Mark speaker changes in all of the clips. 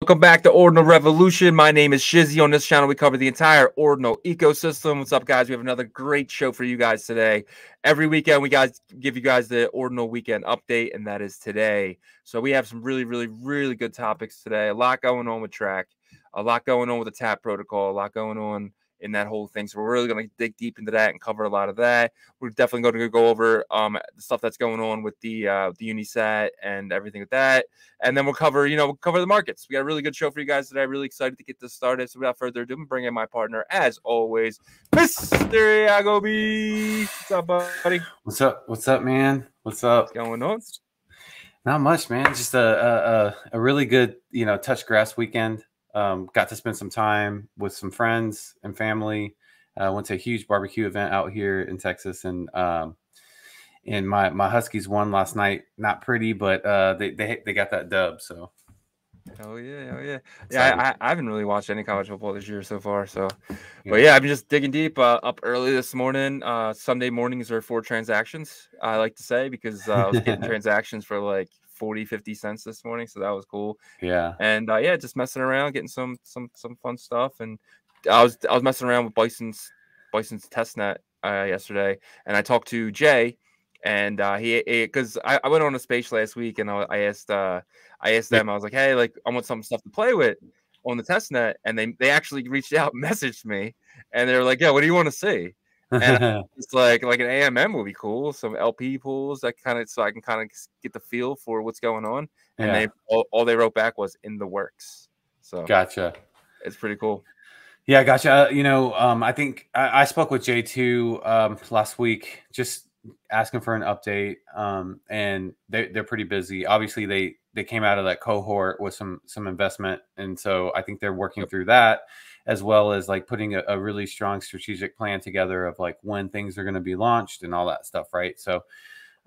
Speaker 1: Welcome back to Ordinal Revolution. My name is Shizzy. On this channel, we cover the entire Ordinal ecosystem. What's up, guys? We have another great show for you guys today. Every weekend, we give you guys the Ordinal weekend update, and that is today. So we have some really good topics today. A lot going on with Trac, a lot going on with the Tap protocol, a lot going on in that whole thing. So we're really going to dig deep into that and cover a lot of that. We're definitely going to go over the stuff that's going on with the Unisat and everything with that. And then we'll cover, we'll cover the markets. We got a really good show for you guys today. Really excited to get this started. So without further ado, I'm bringing in my partner, as always, Mr. Yagobi. What's up, buddy?
Speaker 2: What's up, man? What's up?
Speaker 1: What's going on?
Speaker 2: Not much, man. Just a really good, touch grass weekend. Got to spend some time with some friends and family. Went to a huge barbecue event out here in Texas, and my Huskies won last night. Not pretty, but they got that dub. So,
Speaker 1: oh yeah. I haven't really watched any college football this year so far. So, but yeah, I'm just digging deep. Up early this morning. Sunday mornings are for transactions. I like to say, because I was getting transactions for like 40-50 cents this morning, so that was cool.
Speaker 2: Yeah.
Speaker 1: And yeah, just messing around, getting some fun stuff. And I was messing around with Bison's testnet yesterday, and I talked to Jay, and he because I went on a space last week, and I asked them, I was like, hey, like, I want some stuff to play with on the testnet, and they actually reached out, messaged me, and they were like, yeah, what do you want to see? And it's like an AMM would be cool, some LP pools that so I can kind of get the feel for what's going on. And they all they wrote back was in the works. So
Speaker 2: gotcha.
Speaker 1: It's pretty cool.
Speaker 2: Yeah, gotcha. I think I spoke with J2 last week, just asking for an update. And they're pretty busy. Obviously, they came out of that cohort with some investment, and so I think they're working through that, as well as like putting a really strong strategic plan together of like when things are going to be launched and all that stuff, right? So,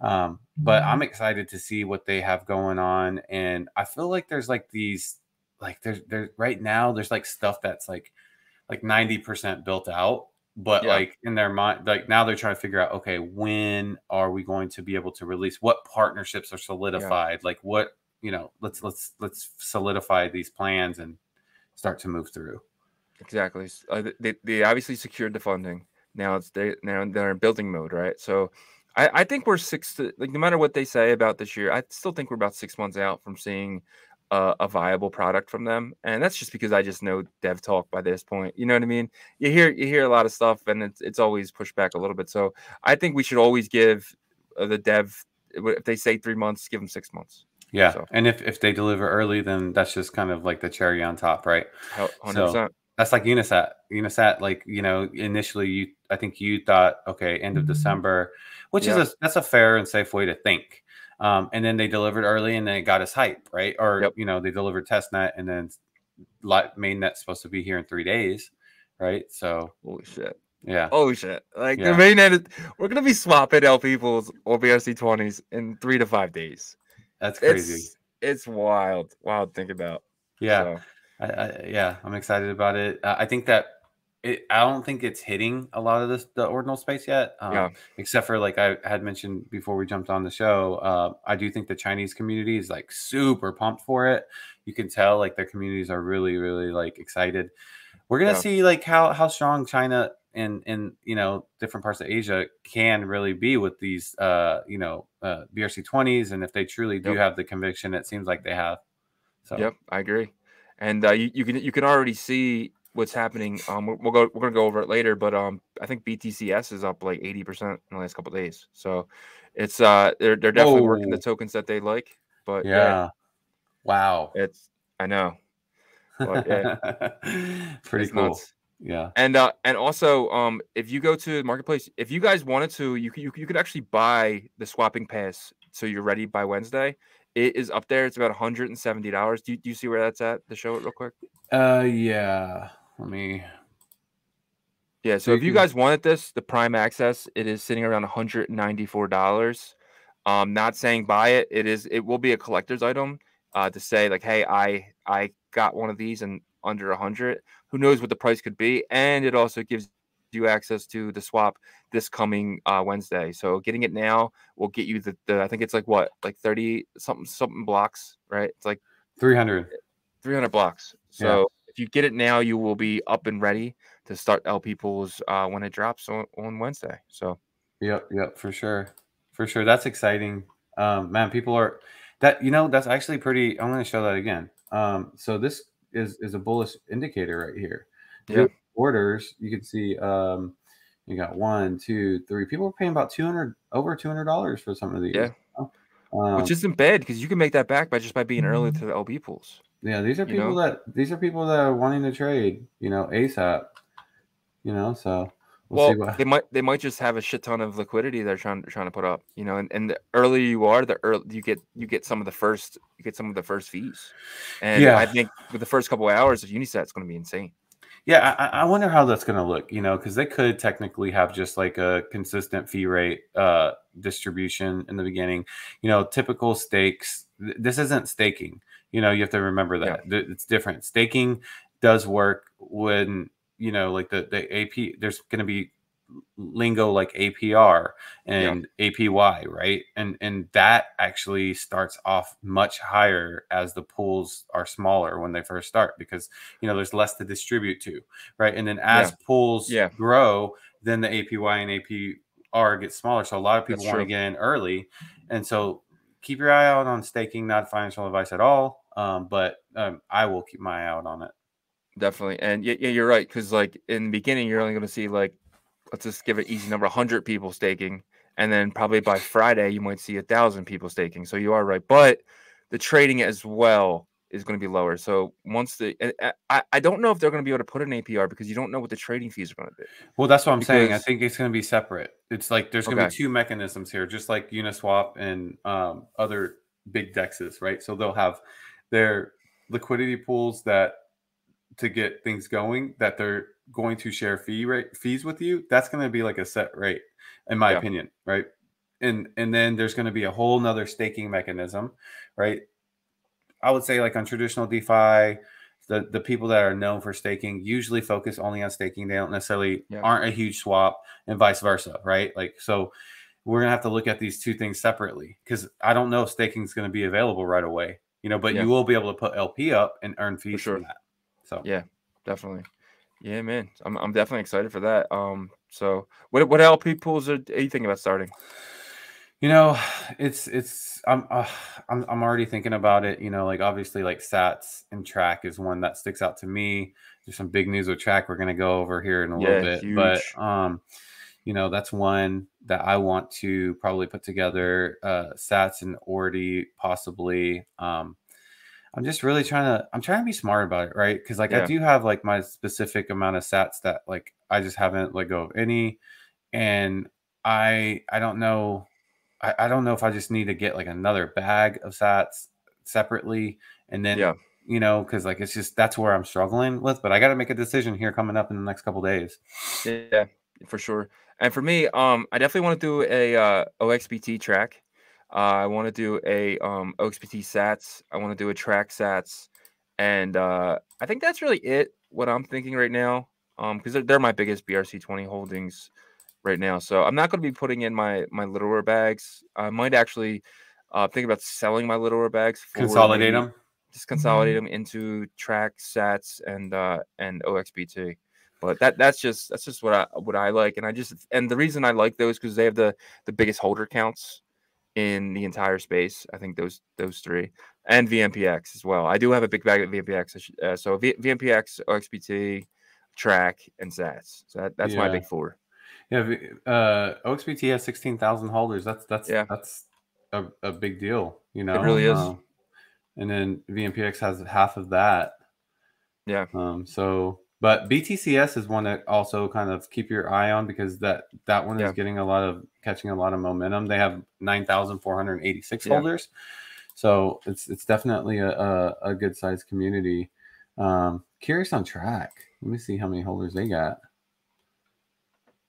Speaker 2: but I'm excited to see what they have going on, and I feel like there's like these, like there's right now there's like stuff that's like 90% built out, but like in their mind, like now they're trying to figure out, okay, when are we going to be able to release? What partnerships are solidified? Like what, let's solidify these plans and start to move through.
Speaker 1: Exactly. They obviously secured the funding. Now they're in building mode, right? So I think we're no matter what they say about this year, I still think we're about 6 months out from seeing a viable product from them. And that's just because I just know dev talk by this point. You know what I mean? You hear a lot of stuff, and it's always pushed back a little bit. So I think we should always give the dev, if they say 3 months, give them 6 months.
Speaker 2: Yeah. So, and if they deliver early, then that's just kind of like the cherry on top, right?
Speaker 1: 100%.
Speaker 2: So that's like Unisat, like, initially I think you thought, okay, end of December, which is that's a fair and safe way to think. And then they delivered early, and then it got us hype, right? Or, they delivered testnet, and then mainnet's supposed to be here in 3 days, right? So
Speaker 1: holy shit.
Speaker 2: Yeah.
Speaker 1: Holy shit. Like the mainnet, we're going to be swapping LP pools or BRC20s in 3 to 5 days.
Speaker 2: That's crazy.
Speaker 1: It's wild to think about.
Speaker 2: Yeah. So. I'm excited about it. I think that I don't think it's hitting a lot of the ordinal space yet. Except for, like I had mentioned before we jumped on the show, I do think the Chinese community is like super pumped for it. You can tell like their communities are really like excited. We're gonna see like how strong China and different parts of Asia can really be with these BRC20s, and if they truly do have the conviction, it seems like they have. So
Speaker 1: I agree. And you can already see what's happening. We're gonna go over it later, but I think BTCS is up like 80% in the last couple of days. So it's they're definitely working the tokens that they like. But
Speaker 2: wow,
Speaker 1: I know. But,
Speaker 2: pretty cool.
Speaker 1: Nuts.
Speaker 2: Yeah.
Speaker 1: And also if you go to the marketplace, if you guys wanted to, you could actually buy the swapping pass so you're ready by Wednesday. It is up there. It's about $170. Do you see where that's at? To show it real quick.
Speaker 2: Yeah. Let me.
Speaker 1: Yeah. So if you guys wanted this, the Prime Access, it is sitting around $194. Not saying buy it. It will be a collector's item. To say like, hey, I got one of these and under 100. Who knows what the price could be? And it also gives you access to the swap this coming Wednesday. So getting it now will get you the I think it's like what, like 30 something blocks, right? It's like
Speaker 2: 300.
Speaker 1: 300 blocks.
Speaker 2: Yeah.
Speaker 1: So if you get it now, you will be up and ready to start LP pools when it drops on Wednesday. So
Speaker 2: Yep, for sure. For sure. That's exciting. Man, people are that, that's actually pretty. I'm going to show that again. So this is a bullish indicator right here.
Speaker 1: yeah,
Speaker 2: Orders, you can see, you got 1, 2, 3. People are paying about over $200 for some of these.
Speaker 1: yeah. Which isn't bad because you can make that back by being early to the LP pools.
Speaker 2: Yeah, these are people that are wanting to trade, ASAP. So we'll see what.
Speaker 1: They might just have a shit ton of liquidity they're trying to put up, and the earlier you are, the early you get some of the first fees. And
Speaker 2: Yeah.
Speaker 1: I think with the first couple of hours of Unisat, it's going to be insane.
Speaker 2: Yeah, I wonder how that's going to look, because they could technically have just like a consistent fee rate distribution in the beginning. Typical stakes. This isn't staking. You have to remember that. It's different. Staking does work when, like the AP, there's going to be lingo like APR and APY, right? And that actually starts off much higher as the pools are smaller when they first start, because there's less to distribute to, right? And then as pools grow, then the APY and APR get smaller. So a lot of people want to get in early, and so keep your eye out on staking. Not financial advice at all, but I will keep my eye out on it.
Speaker 1: Definitely. And yeah, you're right, because like in the beginning, you're only going to see, like, let's just give it easy number, 100 people staking. And then probably by Friday, you might see 1,000 people staking. So you are right. But the trading as well is going to be lower. So once I don't know if they're going to be able to put an APR, because you don't know what the trading fees are going to be.
Speaker 2: Well, that's what I'm saying. I think it's going to be separate. It's like there's going to be 2 mechanisms here, just like Uniswap and other big dexes, right? So they'll have their liquidity pools to get things going, that they're going to share fees with you. That's going to be like a set rate, in my opinion, right? And then there's going to be a whole nother staking mechanism, right? I would say, like on traditional DeFi, the people that are known for staking usually focus only on staking. They don't necessarily aren't a huge swap, and vice versa, right? Like, so we're gonna have to look at these 2 things separately, because I don't know if staking is going to be available right away, but you will be able to put LP up and earn fees from that. So
Speaker 1: yeah, definitely. Yeah, man, I'm definitely excited for that. So what LP pools are you thinking about starting?
Speaker 2: It's I'm already thinking about it. Like obviously, like Sats and Trac is one that sticks out to me. There's some big news with Trac we're gonna go over here in a little bit,
Speaker 1: huge.
Speaker 2: but that's one that I want to probably put together. Sats and Ordi possibly. I'm just really trying to be smart about it, right? Because like I do have like my specific amount of Sats that like I just haven't let go of any, and I don't know. I don't know if I just need to get like another bag of Sats separately, and then because like it's just that's where I'm struggling with. But I got to make a decision here coming up in the next couple of days.
Speaker 1: Yeah, for sure. And for me, I definitely want to do a OXBT track. I want to do a OXBT Sats. I want to do a Trac Sats, and I think that's really it. What I'm thinking right now, because they're my biggest BRC20 holdings right now. So I'm not going to be putting in my littler bags. I might actually think about selling my littler bags.
Speaker 2: Consolidate them.
Speaker 1: Just consolidate them into Trac, Sats, and OXBT. But that's just what I like, and the reason I like those because they have the biggest holder counts in the entire space. I think those 3, and VMPX as well. I do have a big bag of VMPX. So VMPX, OXBT, Trac, and Sats. So that's my big 4.
Speaker 2: Yeah, OXBT has 16,000 holders. That's a big deal,
Speaker 1: It really is.
Speaker 2: And then VMPX has half of that.
Speaker 1: Yeah.
Speaker 2: But BTCS is one that also kind of keep your eye on, because that one is catching a lot of momentum. They have 9,486 holders, so it's definitely a good sized community. Curious on Trac. Let me see how many holders they got.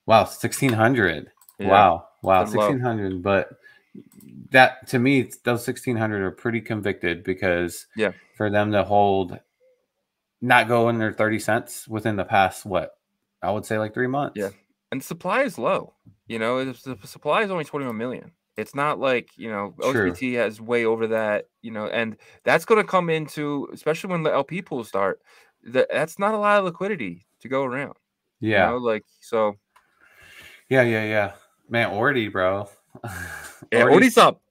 Speaker 2: Wow, 1,600.
Speaker 1: Yeah.
Speaker 2: Wow, 1,600. But that, to me, those 1,600 are pretty convicted, because for them to hold, not go under 30 cents within the past, I would say like 3 months.
Speaker 1: Yeah, and the supply is low. The supply is only 21 million. It's not like,
Speaker 2: True.
Speaker 1: OSBT has way over that, and that's going to come into, especially when the LP pools start. That's not a lot of liquidity to go around,
Speaker 2: Yeah.
Speaker 1: like so.
Speaker 2: Yeah. Man, Ordi, bro.
Speaker 1: Yeah,
Speaker 2: Ordi's
Speaker 1: Ordy's up,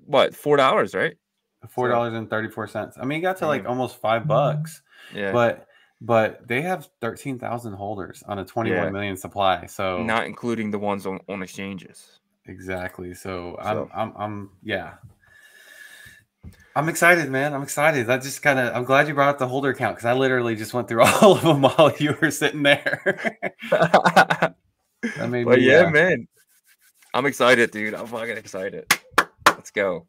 Speaker 1: what, $4, right? So
Speaker 2: $4.34. I mean, he got to like
Speaker 1: damn,
Speaker 2: almost $5,
Speaker 1: yeah,
Speaker 2: but they have 13,000 holders on a 21
Speaker 1: yeah,
Speaker 2: million supply. So
Speaker 1: not including the ones on exchanges.
Speaker 2: exactly. So
Speaker 1: So
Speaker 2: yeah. I'm excited, man. I'm excited. I'm glad you brought up the holder count because I literally just went through all of them while you were sitting there. That made
Speaker 1: but
Speaker 2: me,
Speaker 1: yeah, man, I'm excited, dude. I'm fucking excited. Let's go.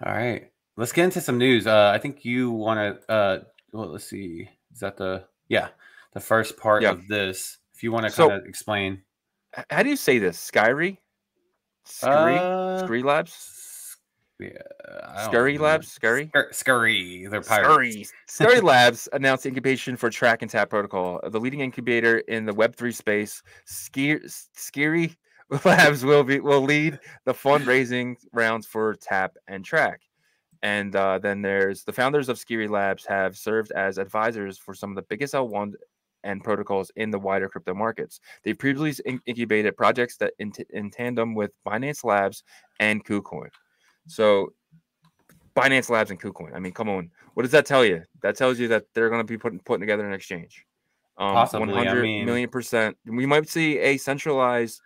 Speaker 2: all right. Let's get into some news. I think you want to, well, let's see. Is that the first part
Speaker 1: Yeah.
Speaker 2: of this? If you want to kind
Speaker 1: So
Speaker 2: of explain.
Speaker 1: how do you say this? Skyry?
Speaker 2: Uh,
Speaker 1: Scurry Labs?
Speaker 2: yeah, I don't
Speaker 1: Scurry
Speaker 2: know.
Speaker 1: Labs? Scurry?
Speaker 2: Scurry. They're pirates.
Speaker 1: Scurry Labs announced incubation for Trac and Tap protocol. The leading incubator in the Web3 space, Scurry Labs will lead the fundraising rounds for Tap and Trac. And then there's the founders of Scurry Labs have served as advisors for some of the biggest L1 and protocols in the wider crypto markets. They previously incubated projects that in tandem with Binance Labs and KuCoin. So Binance Labs and KuCoin. I mean, come on. What does that tell you? That tells you that they're going to be putting together an exchange.
Speaker 2: Possibly. I
Speaker 1: 100
Speaker 2: mean,
Speaker 1: million %. We might see a centralized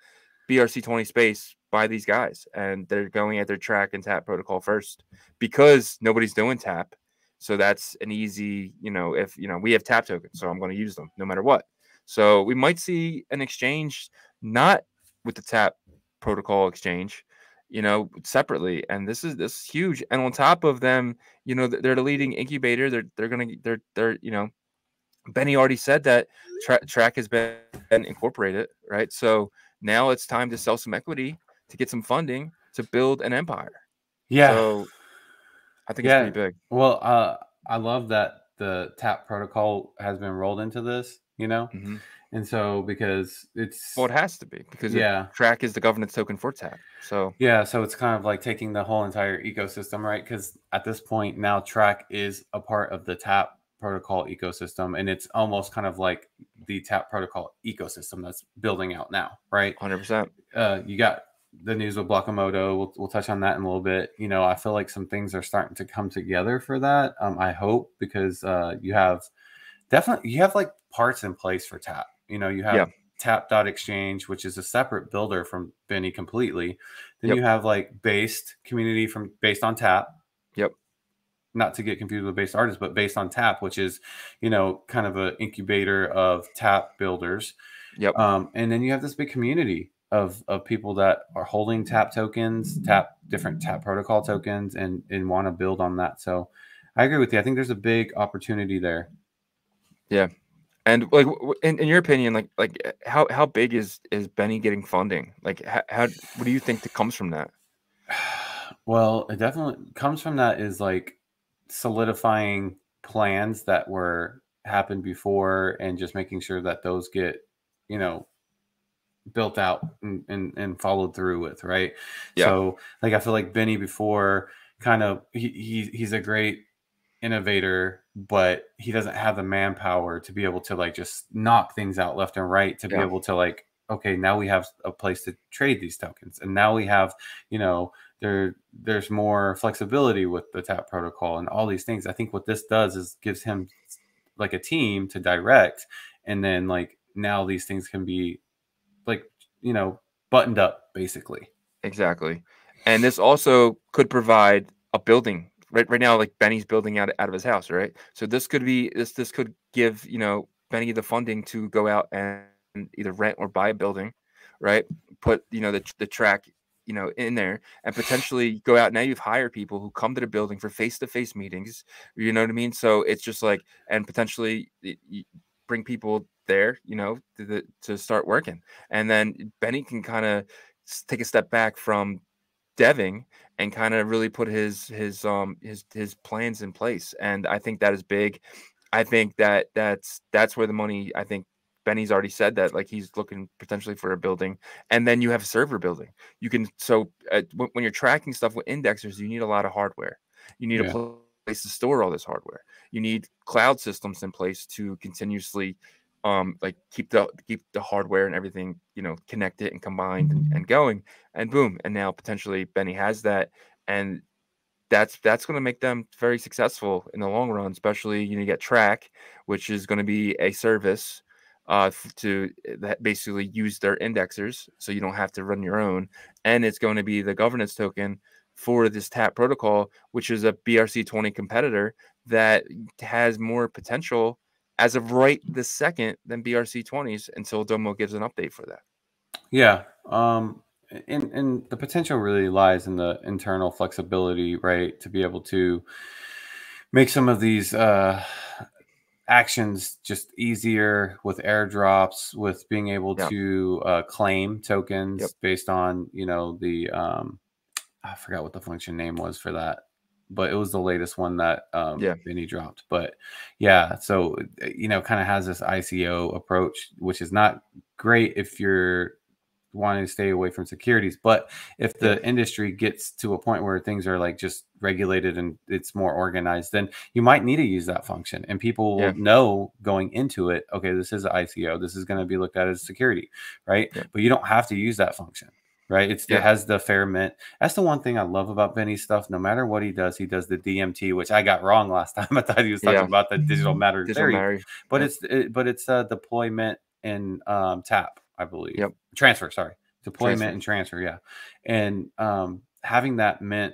Speaker 1: BRC20 space by these guys, and they're going at their Trac and Tap protocol first because nobody's doing Tap. So that's an easy, if we have Tap tokens, so I'm going to use them no matter what. So we might see an exchange not with the Tap protocol exchange, separately, and this is huge. And on top of them, they're the leading incubator. They're Benny already said that Trac has been incorporated, right? So now it's time to sell some equity to get some funding to build an empire.
Speaker 2: yeah.
Speaker 1: So I think it's
Speaker 2: Yeah.
Speaker 1: pretty big.
Speaker 2: Well, I love that the TAP protocol has been rolled into this,
Speaker 1: Mm-hmm.
Speaker 2: and so because
Speaker 1: Well,
Speaker 2: it's
Speaker 1: it has to be because
Speaker 2: yeah,
Speaker 1: Trac is the governance token for Tap. So
Speaker 2: yeah, so it's kind of like taking the whole entire ecosystem, right? Because at this point now, Track is a part of the TAP protocol ecosystem, and it's almost kind of like the TAP protocol ecosystem that's building out now, right?
Speaker 1: 100%.
Speaker 2: You got the news with Blockamoto. We'll touch on that in a little bit. I feel like some things are starting to come together for that. I hope because you have like parts in place for Tap. You have Tap.exchange, which is a separate builder from Benny completely. Then you have like based community based on Tap.
Speaker 1: Yep.
Speaker 2: Not to get confused with based artists, but based on Tap, which is, kind of an incubator of Tap builders.
Speaker 1: Yep.
Speaker 2: And then you have this big community of people that are holding Tap tokens, different Tap protocol tokens, and want to build on that. So I agree with you. I think there's a big opportunity there.
Speaker 1: Yeah. And like in your opinion, like how big is Benny getting funding? Like how what do you think that comes from that?
Speaker 2: Well, it definitely comes from that is like solidifying plans that were happened before and just making sure that those get, built out and followed through with, right?
Speaker 1: Yeah.
Speaker 2: So like I feel like Benny before kind of he's a great innovator, but he doesn't have the manpower to be able to like just knock things out left and right to be able to like, okay, now we have a place to trade these tokens, and now we have, there's more flexibility with the Tap protocol and all these things. I think what this does is gives him like a team to direct, and then like now these things can be like, buttoned up basically.
Speaker 1: Exactly. And this also could provide a building. Right now, like Benny's building out of his house, right? So this could be this could give, Benny the funding to go out and either rent or buy a building, right? Put, the Trac, in there, and potentially go out. Now you've hired people who come to the building for face-to-face meetings. You know what I mean? So it's just like, and potentially bring people there, to start working. And then Benny can kind of take a step back from deving and kind of really put his plans in place. And I think that is big. I think that's where the money, I think, Benny's already said that like he's looking potentially for a building, and then you have server building. You can when you're tracking stuff with indexers, you need a lot of hardware. You need a place to store all this hardware. You need cloud systems in place to continuously like keep the hardware and everything, you know, connected and combined and going, and boom, and now potentially Benny has that, and that's going to make them very successful in the long run. Especially, you know, you get Trac, which is going to be a service to that basically use their indexers, so you don't have to run your own, and it's going to be the governance token for this Tap protocol, which is a BRC20 competitor that has more potential as of right this second than BRC20s until Domo gives an update for that.
Speaker 2: Yeah. And the potential really lies in the internal flexibility, right? To be able to make some of these actions just easier with airdrops, with being able to claim tokens based on, you know, the I forgot what the function name was for that, but it was the latest one that Benny dropped. But yeah, so, you know, kind of has this ICO approach, which is not great if you're wanting to stay away from securities. But if the industry gets to a point where things are like just regulated and it's more organized, then you might need to use that function, and people will know going into it, okay, this is an ICO, this is going to be looked at as security, right? But you don't have to use that function. Right. It has the fair mint. That's the one thing I love about Benny's stuff. No matter what he does the DMT, which I got wrong last time. I thought he was talking about the digital matter theory, but it's deployment and tap, I believe. Transfer, sorry. Deployment and transfer, yeah. And having that mint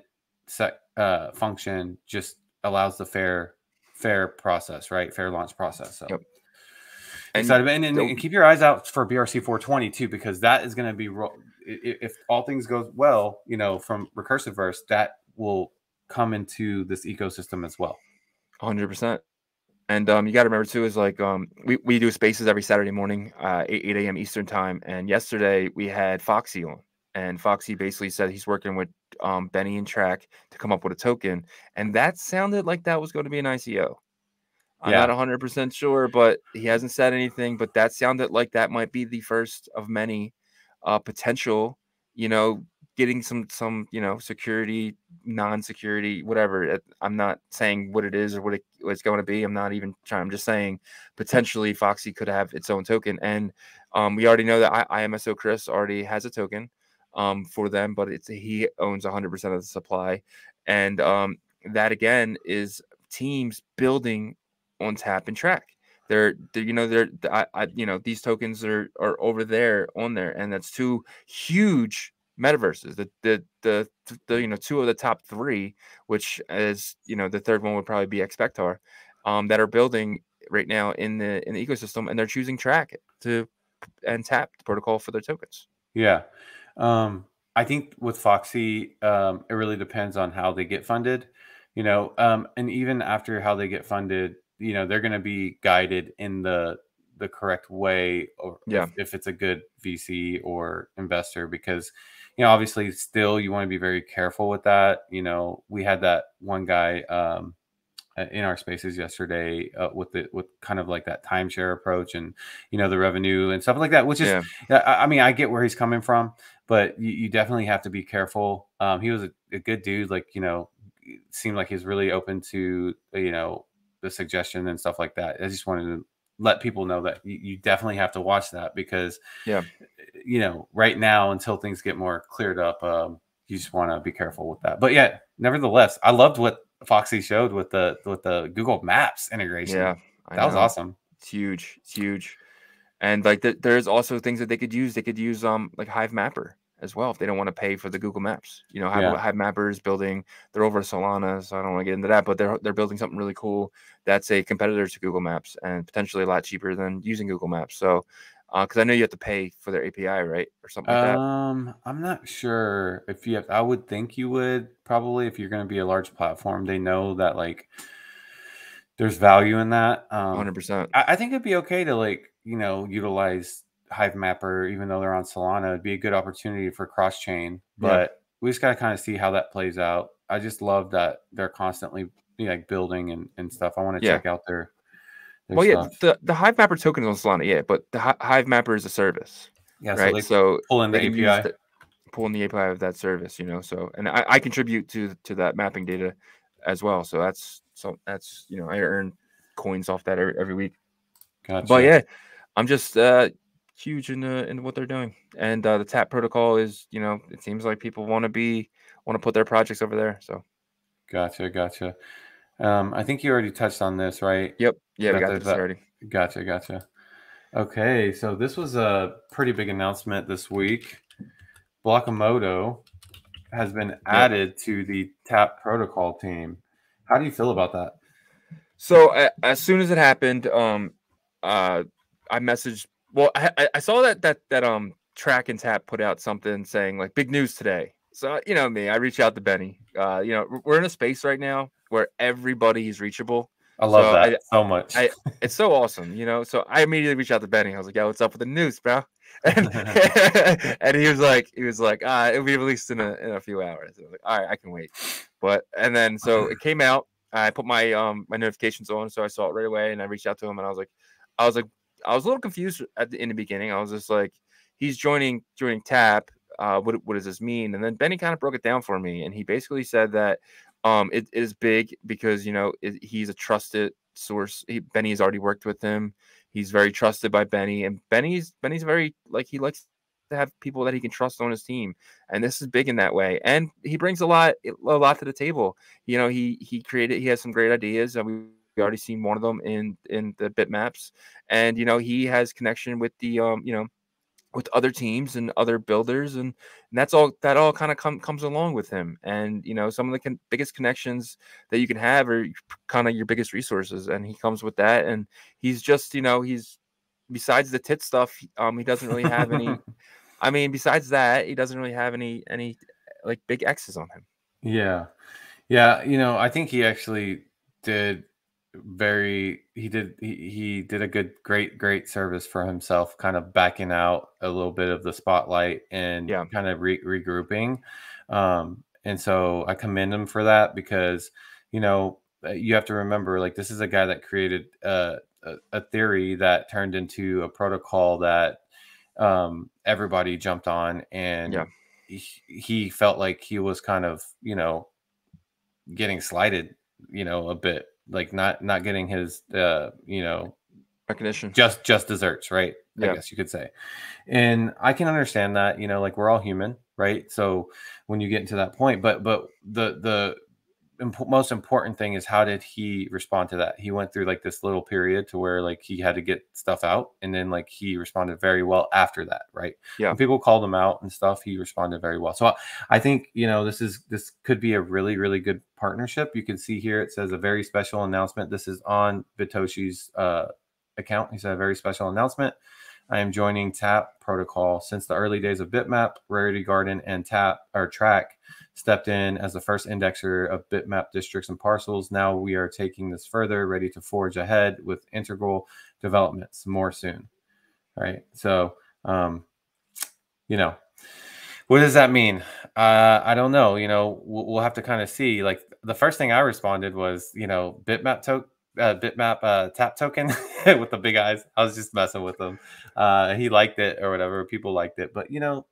Speaker 2: function just allows the fair process, right? Fair launch process. So excited. And keep your eyes out for BRC 420 too, because that is going to be, if all things goes well, you know, from recursive verse, that will come into this ecosystem as well.
Speaker 1: 100%. And you got to remember too, is like we do spaces every Saturday morning, 8 a.m. Eastern time. And yesterday we had Foxy on, and Foxy basically said he's working with Benny and Trac to come up with a token, and that sounded like that was going to be an ICO. I'm not 100% sure, but he hasn't said anything. But that sounded like that might be the first of many potential, you know, getting some, you know, security, non-security, whatever. I'm not saying what it is or what it's going to be. I'm not even trying. I'm just saying potentially Foxy could have its own token. And we already know that IMSO Chris already has a token for them, but he owns 100% of the supply. And that again is teams building on Tap and Trac. They're you know, these tokens are over there on there, and that's two huge metaverses. The you know, two of the top three, which is, you know, the third one would probably be Expector, that are building right now in the ecosystem, and they're choosing Trac and Tap the protocol for their tokens.
Speaker 2: Yeah. I think with Foxy, it really depends on how they get funded, you know, and even after how they get funded, you know, they're going to be guided in the correct way, or if it's a good VC or investor, because, you know, obviously still you want to be very careful with that. You know, we had that one guy in our spaces yesterday with kind of like that timeshare approach, and, you know, the revenue and stuff like that, which is, I mean, I get where he's coming from, but you definitely have to be careful. He was a good dude, like, you know, it seemed like he's really open to, you know, the suggestion and stuff like that. I just wanted to let people know that you definitely have to watch that, because, you know, right now, until things get more cleared up, you just want to be careful with that. But yeah, nevertheless, I loved what Foxy showed with the Google Maps integration.
Speaker 1: Yeah,
Speaker 2: that was awesome.
Speaker 1: It's huge. It's huge. And like there's also things that they could use. They could use like Hive Mapper as well if they don't want to pay for the Google Maps. You know, Hive Mapper is building. They're over Solana, so I don't want to get into that, but they're building something really cool that's a competitor to Google Maps and potentially a lot cheaper than using Google Maps. So, because I know you have to pay for their API, right, or something like that.
Speaker 2: I'm not sure if you have. I would think you would probably, if you're going to be a large platform. They know that, like, there's value in that.
Speaker 1: 100%.
Speaker 2: I think it'd be okay to, like, you know, utilize Hive Mapper, even though they're on Solana. It'd be a good opportunity for cross chain, but we just got to kind of see how that plays out. I just love that they're constantly, you know, like, building and stuff. I want to check out their Big
Speaker 1: Well, yeah,
Speaker 2: stuff.
Speaker 3: the Hive Mapper token is on Solana, yeah, but the Hive Mapper is a service,
Speaker 2: Yeah, so
Speaker 3: right?
Speaker 2: they
Speaker 3: So
Speaker 2: pull in the
Speaker 3: they use
Speaker 2: API.
Speaker 3: the pull in the API of that service, you know. So, and I contribute to that mapping data as well. So that's you know, I earn coins off that every week. But
Speaker 2: Gotcha.
Speaker 3: yeah, I'm just huge in what they're doing, and the Tap protocol is, you know, it seems like people want to put their projects over there. So
Speaker 2: Gotcha. I think you already touched on this, right?
Speaker 3: yep, yeah, we
Speaker 2: That
Speaker 3: got
Speaker 2: the
Speaker 3: this
Speaker 2: that
Speaker 3: already.
Speaker 2: Gotcha. Okay, so this was a pretty big announcement this week. Blockamodo has been
Speaker 3: Yep.
Speaker 2: added to the Tap protocol team. How do you feel about that?
Speaker 3: So as soon as it happened, I messaged. Well, I saw that Trac and Tap put out something saying like big news today. So you know me, I reach out to Benny. You know, we're in a space right now where everybody is reachable.
Speaker 2: I love
Speaker 3: So
Speaker 2: that so much.
Speaker 3: I it's so awesome, you know. So I immediately reached out to Benny. I was like, "Yo, what's up with the news, bro?" And and he was like, it'll be released in a few hours. I was like, all right, I can wait. But and then so it came out. I put my notifications on, so I saw it right away, and I reached out to him, and I was like, I was a little confused in the beginning. I was just like, he's joining Tap. What does this mean? And then Benny kind of broke it down for me, and he basically said that it is big because, you know, he's a trusted source. Benny has already worked with him. He's very trusted by Benny, and Benny's very, like, he likes to have people that he can trust on his team, and this is big in that way. And he brings a lot to the table. You know, he has some great ideas, and we already seen one of them in the bitmaps, and you know, he has connection with the you know, with other teams and other builders, and that all kind of comes along with him. And you know, some of the biggest connections that you can have are kind of your biggest resources, and he comes with that. And he's just, you know, he's, besides the tit stuff, he doesn't really have any. I mean, besides that, he doesn't really have any like big X's on him.
Speaker 2: Yeah. Yeah, you know, I think he actually did he did a great service for himself, kind of backing out a little bit of the spotlight and
Speaker 3: Yeah,
Speaker 2: kind of regrouping. And so I commend him for that because, you know, you have to remember, like, this is a guy that created a theory that turned into a protocol that everybody jumped on,
Speaker 3: yeah,
Speaker 2: and he felt like he was kind of, you know, getting slighted, you know, a bit, like not getting his you know,
Speaker 3: recognition.
Speaker 2: just desserts, right? I
Speaker 3: Yeah,
Speaker 2: guess you could say. And I can understand that, you know, like, we're all human, right? So when you get into that point, but the most important thing is, how did he respond to that? He went through like this little period to where, like, he had to get stuff out, and then, like, he responded very well after that, right?
Speaker 3: yeah,
Speaker 2: When people called him out and stuff, he responded very well. So I think, you know, this could be a really good partnership. You can see here it says a very special announcement. This is on Bitoshi's account. He said, a very special announcement. I am joining Tap protocol. Since the early days of Bitmap, Rarity Garden, and Trac stepped in as the first indexer of bitmap districts and parcels. Now we are taking this further, ready to forge ahead with integral developments. More soon. All right. So, you know, what does that mean? I don't know. You know, we'll have to kind of see. Like, the first thing I responded was, you know, bitmap tap token with the big eyes. I was just messing with him. He liked it or whatever. People liked it, but, you know,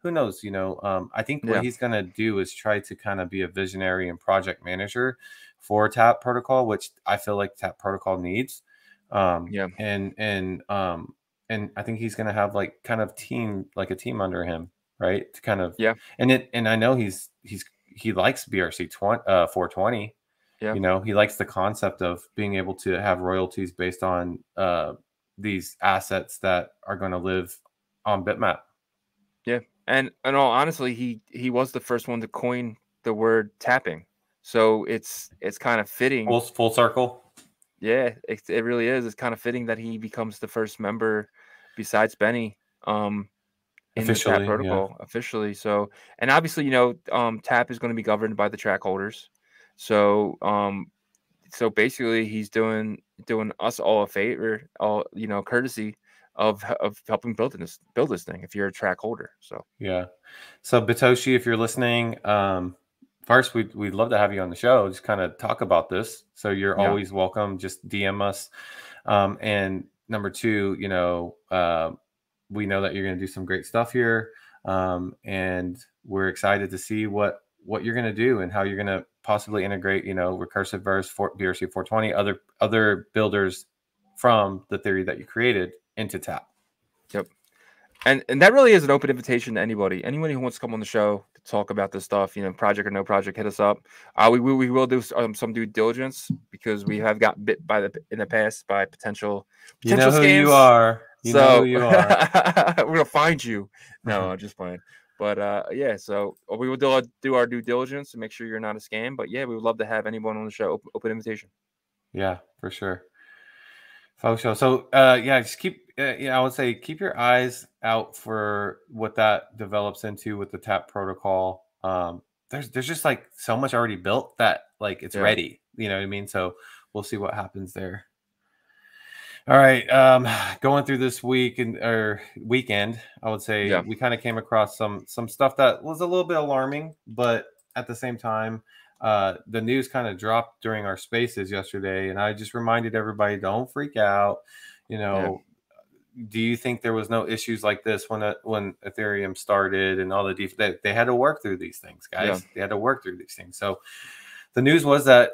Speaker 2: who knows? You know, I think what
Speaker 3: yeah,
Speaker 2: he's gonna do is try to kind of be a visionary and project manager for Tap Protocol, which I feel like Tap Protocol needs. Um,
Speaker 3: yeah,
Speaker 2: and and um, and I think he's gonna have, like, kind of a team under him, right? To kind of,
Speaker 3: yeah,
Speaker 2: and I know he likes BRC 420.
Speaker 3: yeah,
Speaker 2: You know, he likes the concept of being able to have royalties based on these assets that are going to live on Bitmap.
Speaker 3: yeah. And all honestly, he was the first one to coin the word tapping, so it's kind of fitting.
Speaker 2: Full circle.
Speaker 3: Yeah, it really is. It's kind of fitting that he becomes the first member besides Benny, in the Tap
Speaker 2: Officially, yeah.
Speaker 3: protocol officially. So, and obviously, you know, Tap is going to be governed by the track holders. So, so basically, he's doing us all a favor, all, you know, courtesy of helping build this thing. If you're a track holder, so
Speaker 2: Yeah. So, Batoshi, if you're listening, first we'd love to have you on the show. Just kind of talk about this. So you're
Speaker 3: yeah,
Speaker 2: always welcome. Just DM us. And number two, we know that you're going to do some great stuff here, and we're excited to see what you're going to do and how you're going to possibly integrate, recursive verse for BRC420, other builders from the theory that you created into Tap.
Speaker 1: Yep. And that really is an open invitation to anybody who wants to come on the show to talk about this stuff, project or no project, hit us up. We will do some due diligence because we have got bit in the past by potential
Speaker 2: you know who
Speaker 1: scams.
Speaker 2: You are. You know who you are.
Speaker 1: We're gonna find you. No, I'm just playing. But yeah, so we will do our due diligence to make sure you're not a scam. But yeah, we would love to have anyone on the show. Open invitation.
Speaker 2: Yeah, for sure. So yeah, just I would say keep your eyes out for what that develops into with the Tap protocol. There's just like so much already built that like it's ready. You know what I mean? So we'll see what happens there. All right, going through this week or weekend, I would say we kind of came across some stuff that was a little bit alarming, but at the same time, the news kind of dropped during our spaces yesterday, and I just reminded everybody, don't freak out. Do you think there was no issues like this when Ethereum started and all the they had to work through these things, guys? They had to work through these things. So the news was that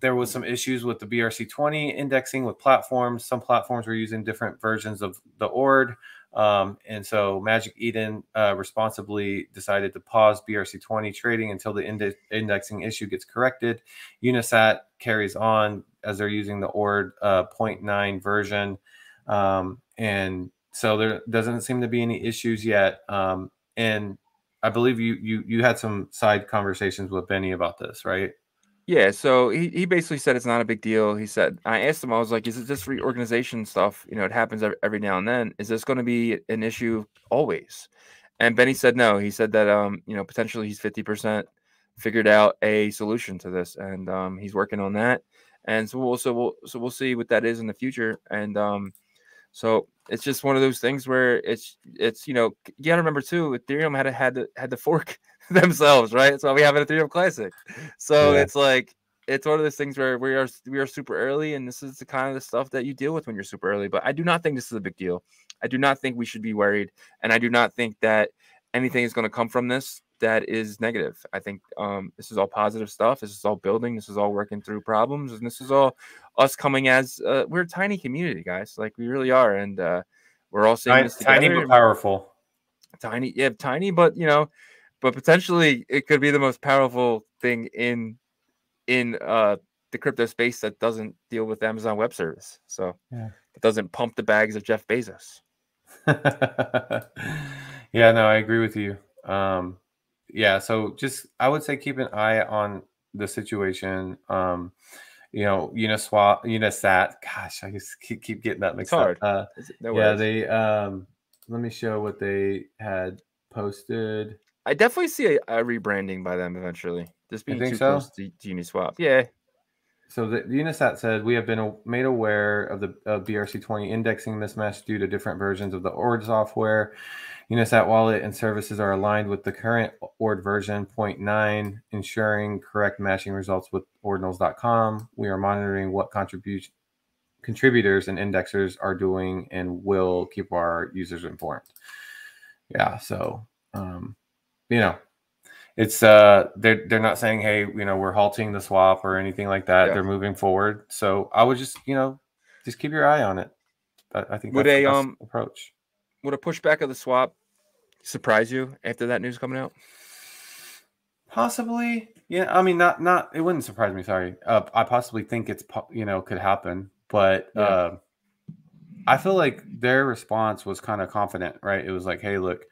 Speaker 2: there was some issues with the BRC20 indexing with platforms. Some platforms were using different versions of the ORD. And so Magic Eden responsibly decided to pause BRC20 trading until the indexing issue gets corrected. Unisat carries on as they're using the ORD 0.9 version. And so there doesn't seem to be any issues yet. And I believe you had some side conversations with Benny about this, right?
Speaker 1: Yeah, so he basically said it's not a big deal. He said, I asked him, I was like, is it just reorganization stuff? It happens every now and then. Is this going to be an issue always? And Benny said no. He said that potentially he's 50% figured out a solution to this, and he's working on that. And so we'll see what that is in the future. And so it's just one of those things where it's you gotta remember too, Ethereum had to fork themselves, right? That's why we have an Ethereum Classic. So it's like it's one of those things where we are super early, and this is the kind of the stuff that you deal with when you're super early. But I do not think this is a big deal. I do not think we should be worried, and I do not think that anything is going to come from this that is negative. I think this is all positive stuff. This is all building. This is all working through problems, and this is all us coming as we're a tiny community, guys. Like we really are, and we're all seeing this together.
Speaker 2: Tiny but powerful.
Speaker 1: Tiny, but potentially it could be the most powerful thing in the crypto space that doesn't deal with Amazon Web Service. So it doesn't pump the bags of Jeff Bezos.
Speaker 2: Yeah, no, I agree with you. So just I would say keep an eye on the situation. Unisat. Gosh, I just keep getting that mixed up. They let me show what they had posted.
Speaker 1: I definitely see a rebranding by them eventually. This being too close to Uniswap. Yeah.
Speaker 2: So the Unisat said, we have been made aware of the BRC20 indexing mismatch due to different versions of the ORD software. Unisat wallet and services are aligned with the current ORD version 0.9, ensuring correct matching results with ordinals.com. We are monitoring what contributors and indexers are doing and will keep our users informed. Yeah, so it's they're not saying, hey, we're halting the swap or anything like that. They're moving forward. So I would just just keep your eye on it. I think that's the best approach.
Speaker 1: Would a pushback of the swap surprise you after that news coming out?
Speaker 2: Possibly. Yeah, I mean, not it wouldn't surprise me. Sorry. I possibly think it's could happen, but I feel like their response was kind of confident, right? It was like, hey, look,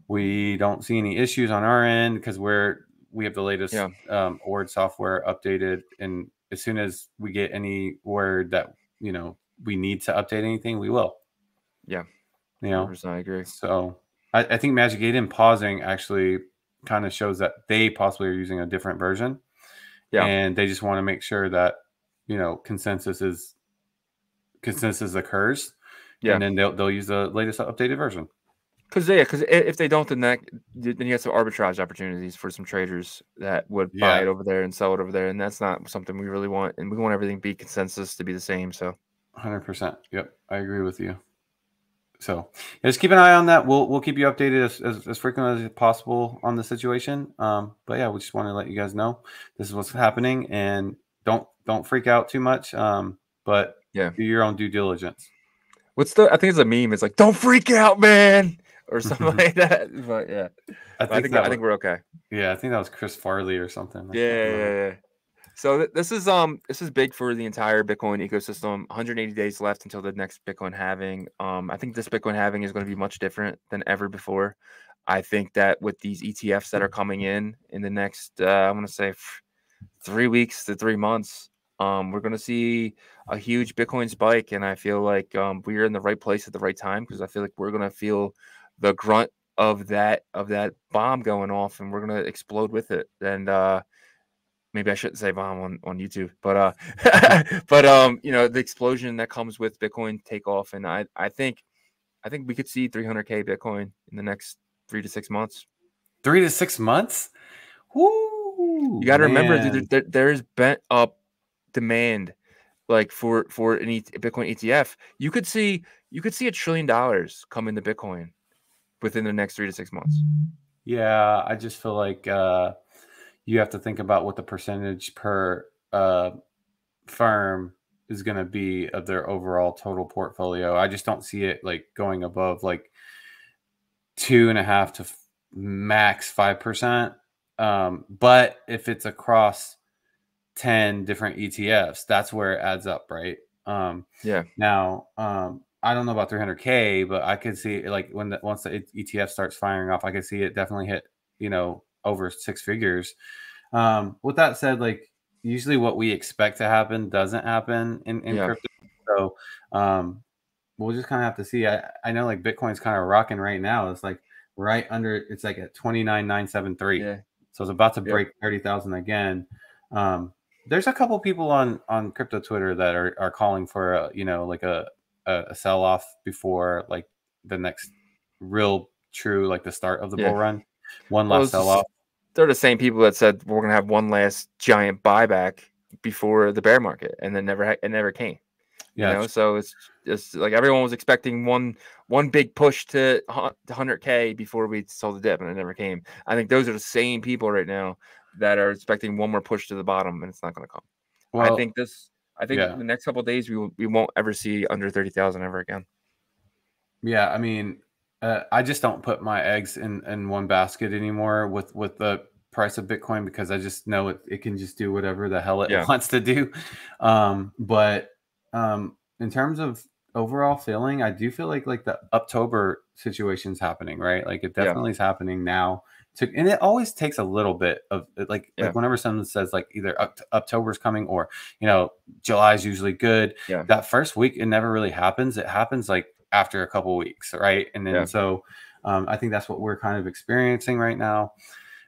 Speaker 2: we don't see any issues on our end because we have the latest ORD software updated, and as soon as we get any word that we need to update anything, we will.
Speaker 1: Yeah,
Speaker 2: I
Speaker 1: agree.
Speaker 2: So I think Magic Eden pausing actually kind of shows that they possibly are using a different version, and they just want to make sure that consensus occurs, and then they'll use the latest updated version.
Speaker 3: Because if they don't, then you have some arbitrage opportunities for some traders that would buy it over there and sell it over there, and that's not something we really want. And we want everything to be consensus to be the same. So,
Speaker 2: 100%. Yep, I agree with you. So just keep an eye on that. We'll keep you updated as frequently as possible on the situation. But yeah, we just want to let you guys know this is what's happening, and don't freak out too much. But
Speaker 3: yeah,
Speaker 2: do your own due diligence.
Speaker 3: I think it's a meme. It's like, don't freak out, man, or something like that. But yeah, I think we're okay.
Speaker 2: Yeah, I think that was Chris Farley or something.
Speaker 3: Yeah. So this is big for the entire Bitcoin ecosystem. 180 days left until the next Bitcoin halving. I think this Bitcoin halving is going to be much different than ever before. I think that with these ETFs that are coming in the next, I'm going to say 3 weeks to 3 months, we're going to see a huge Bitcoin spike, and I feel like we're in the right place at the right time, because I feel like we're going to feel the grunt of that bomb going off, and we're going to explode with it. And maybe I shouldn't say bomb on YouTube, but the explosion that comes with Bitcoin takeoff, and I think we could see 300K Bitcoin in the next 3 to 6 months.
Speaker 2: 3 to 6 months? Woo!
Speaker 3: You got to remember, dude, there's bent up demand, like for an Bitcoin ETF. You could see $1 trillion come into Bitcoin within the next 3 to 6 months.
Speaker 2: Yeah, I just feel like you have to think about what the percentage per firm is going to be of their overall total portfolio. I just don't see it like going above like 2.5 to max 5%. But if it's across 10 different ETFs, that's where it adds up, right?
Speaker 3: Yeah.
Speaker 2: Now, I don't know about 300K, but I could see like once the ETF starts firing off, I could see it definitely hit, over 6 figures. With that said, like usually what we expect to happen doesn't happen in crypto. So we'll just kind of have to see. I know like Bitcoin's kind of rocking right now. It's like right under, it's like at 29,973. Yeah. So it's about to break 30,000 again. There's a couple people on crypto Twitter that are calling for a sell off before like the next real true, like the start of the bull run. One last sell off.
Speaker 3: They're the same people that said we're going to have one last giant buyback before the bear market, and then it never came. So it's just like everyone was expecting one big push to 100K before we saw the dip, and it never came. I think those are the same people right now that are expecting one more push to the bottom, and it's not going to come. Well, I think the next couple of days we won't ever see under 30,000 ever again.
Speaker 2: Yeah, I mean, I just don't put my eggs in one basket anymore with the price of Bitcoin, because I just know it can just do whatever the hell it wants to do. But in terms of overall feeling, I do feel like the October situation's happening, right? Like it definitely is happening now. And it always takes a little bit of like whenever someone says like either October's coming or July is usually good. Yeah. That first week it never really happens. It happens like after a couple of weeks, right? And then so I think that's what we're kind of experiencing right now.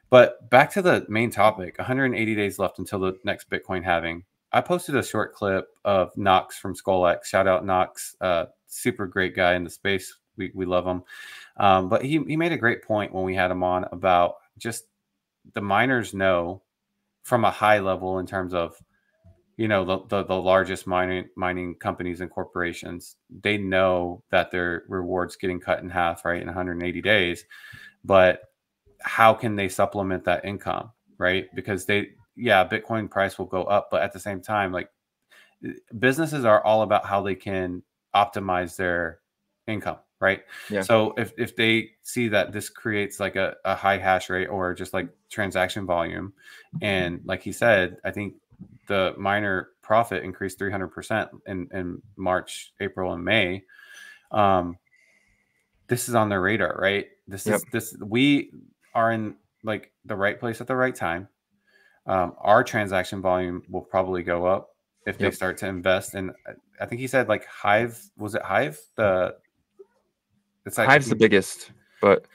Speaker 2: But back to the main topic, 180 days left until the next Bitcoin halving. I posted a short clip of Knox from SkullX. Shout out Knox, super great guy in the space. We love him. But he made a great point when we had him on about just the miners know from a high level in terms of, the largest mining companies and corporations, they know that their reward's getting cut in half, right, in 180 days. But how can they supplement that income, right? Because Bitcoin price will go up, but at the same time, like businesses are all about how they can optimize their income, right? Yeah. So if they see that this creates like a high hash rate or just like transaction volume, and like he said, I think the miner profit increased 300% in March, April, and May. This is on their radar, right? We are in like the right place at the right time. Our transaction volume will probably go up if they start to invest. And I think he said like Hive, was it Hive? It's like
Speaker 3: Hive's the biggest, but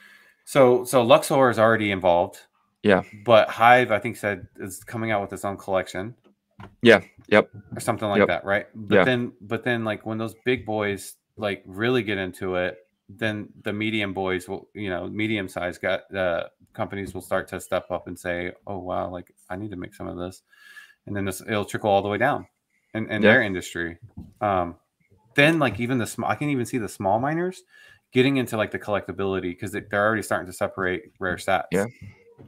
Speaker 2: so Luxor is already involved.
Speaker 3: Yeah.
Speaker 2: But Hive, I think said is coming out with its own collection.
Speaker 3: Yeah. Yep.
Speaker 2: Or something like that, right? But then like when those big boys like really get into it, then the medium boys will, medium sized companies will start to step up and say, oh wow, like I need to make some of this, and then it'll trickle all the way down in their industry. Then like even I can even see the small miners getting into like the collectability because they're already starting to separate rare stats.
Speaker 3: Yeah.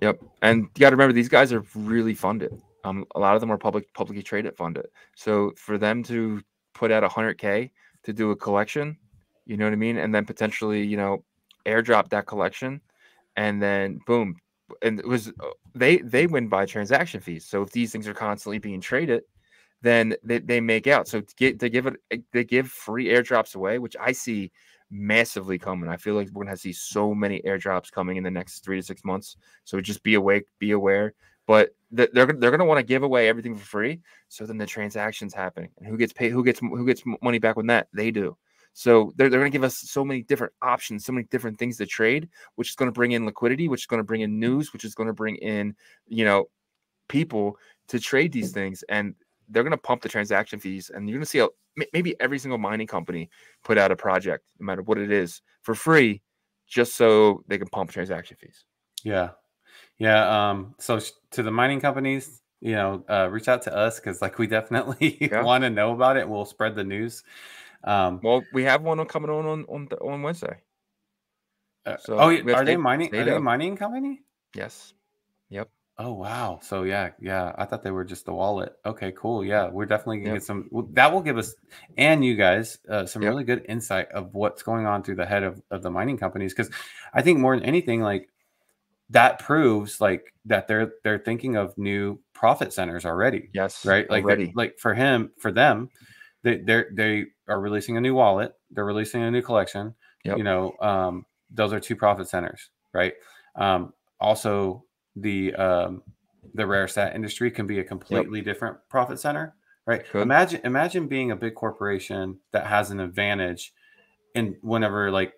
Speaker 3: Yep. And you got to remember, these guys are really funded. A lot of them are publicly traded funded. So for them to put out $100K to do a collection, you know what I mean, and then potentially, airdrop that collection, and then boom, and it was they win by transaction fees. So if these things are constantly being traded, then they make out. So they give free airdrops away, which I see massively coming. I feel like we're gonna see so many airdrops coming in the next 3 to 6 months. So just be awake, be aware. But they're gonna want to give away everything for free. So then the transactions happening, and who gets paid? Who gets money back when that they do? So they're going to give us so many different options, so many different things to trade, which is going to bring in liquidity, which is going to bring in news, which is going to bring in, people to trade these things. And they're going to pump the transaction fees. And you're going to see maybe every single mining company put out a project, no matter what it is, for free, just so they can pump transaction fees.
Speaker 2: Yeah. Yeah. So to the mining companies, reach out to us because like we definitely want to know about it. We'll spread the news.
Speaker 3: Well, we have one coming on Wednesday.
Speaker 2: So are they mining? Are they a mining company?
Speaker 3: Yes. Yep.
Speaker 2: Oh wow. So yeah. I thought they were just the wallet. Okay, cool. Yeah, we're definitely gonna get some. That will give us and you guys some really good insight of what's going on through the head of the mining companies, because I think more than anything, like that proves like that they're thinking of new profit centers already.
Speaker 3: Yes.
Speaker 2: Right. Like like for them. They are releasing a new wallet. They're releasing a new collection. Yep. Those are two profit centers, right? Also, the rare stat industry can be a completely different profit center, right? Imagine being a big corporation that has an advantage in whenever like